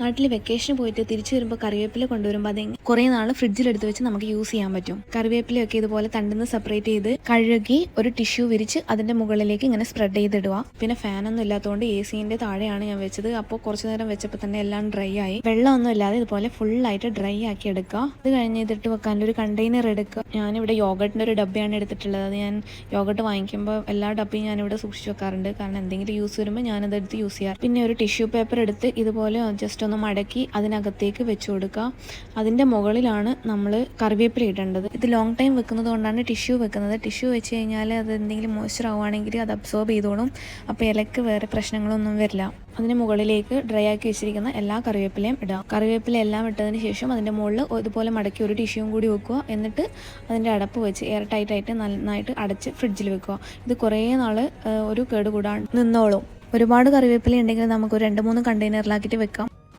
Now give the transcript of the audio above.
നാട്ടിൽ വെക്കേഷന് പോയിട്ട് തിരിച്ചു വരുമ്പോൾ കറിവേപ്പില കൊണ്ടുവരുമ്പോൾ അത് കുറേ നാൾ ഫ്രിഡ്ജിലെടുത്ത് വെച്ച് നമുക്ക് യൂസ് ചെയ്യാൻ പറ്റും. കറിവേപ്പിലയൊക്കെ ഇതുപോലെ തണ്ടിന്ന് സെപ്പറേറ്റ് ചെയ്ത് കഴുകി ഒരു ടിഷ്യൂ വിരിച്ച് അതിന്റെ മുകളിലേക്ക് ഇങ്ങനെ സ്പ്രെഡ് ചെയ്തിടുക. പിന്നെ ഫാനൊന്നും ഇല്ലാത്തതുകൊണ്ട് AC-ന്റെ താഴെയാണ് ഞാൻ വെച്ചത്. അപ്പോൾ കുറച്ചു നേരം വെച്ചപ്പോൾ തന്നെ എല്ലാം ഡ്രൈ ആയി. വെള്ളമൊന്നും ഇല്ലാതെ ഇതുപോലെ ഫുള്ളായിട്ട് ഡ്രൈ ആക്കി എടുക്കുക. അത് കഴിഞ്ഞ് ഇതിട്ട് വെക്കാൻ ഒരു കണ്ടെയ്നർ എടുക്കുക. ഞാനിവിടെ യോഗട്ടിൻ്റെ ഒരു ഡബ്ബയാണ് എടുത്തിട്ടുള്ളത്. അത് ഞാൻ യോഗട്ട് വാങ്ങിക്കുമ്പോൾ എല്ലാ ഡബ്ബയും ഞാനിവിടെ സൂക്ഷിച്ച് വെക്കാറുണ്ട്. കാരണം എന്തെങ്കിലും യൂസ് വരുമ്പോൾ ഞാനതെടുത്ത് യൂസ് ചെയ്യാറ്. പിന്നെ ഒരു ടിഷ്യൂ പേപ്പർ എടുത്ത് ഇതുപോലെ ജസ്റ്റ് ഒന്ന് മടക്കി അതിനകത്തേക്ക് വെച്ച് കൊടുക്കുക. അതിൻ്റെ മുകളിലാണ് നമ്മൾ കറിവേപ്പില ഇടേണ്ടത്. ഇത് ലോങ് ടൈം വെക്കുന്നത് കൊണ്ടാണ് ടിഷ്യൂ വെക്കുന്നത്. ടിഷ്യൂ വെച്ച് കഴിഞ്ഞാൽ അത് എന്തെങ്കിലും മോയ്സ്ചർ ആവുകയാണെങ്കിൽ അത് അബ്സോർബ് ചെയ്തോളും. അപ്പോൾ ഇലക്ക് വേറെ പ്രശ്നങ്ങളൊന്നും വരില്ല. അതിന് മുകളിലേക്ക് ഡ്രൈ ആക്കി വെച്ചിരിക്കുന്ന എല്ലാ കറിവേപ്പിലയും ഇടുക. കറിവേപ്പില എല്ലാം ഇട്ടതിന് ശേഷം അതിൻ്റെ മുകളിൽ ഇതുപോലെ മടക്കി ഒരു ടിഷ്യൂവും കൂടി വെക്കുക. എന്നിട്ട് അതിൻ്റെ അടപ്പ് വെച്ച് എയർ ടൈറ്റായിട്ട് നന്നായിട്ട് അടച്ച് ഫ്രിഡ്ജിൽ വെക്കുക. ഇത് കുറേ നാൾ ഒരു കേടുകൂടാണ്ട് നിന്നോളും. ഒരുപാട് കറിവേപ്പില ഉണ്ടെങ്കിൽ നമുക്ക് ഒരു 2-3 കണ്ടെയ്നറിലാക്കിയിട്ട് വെക്കാം.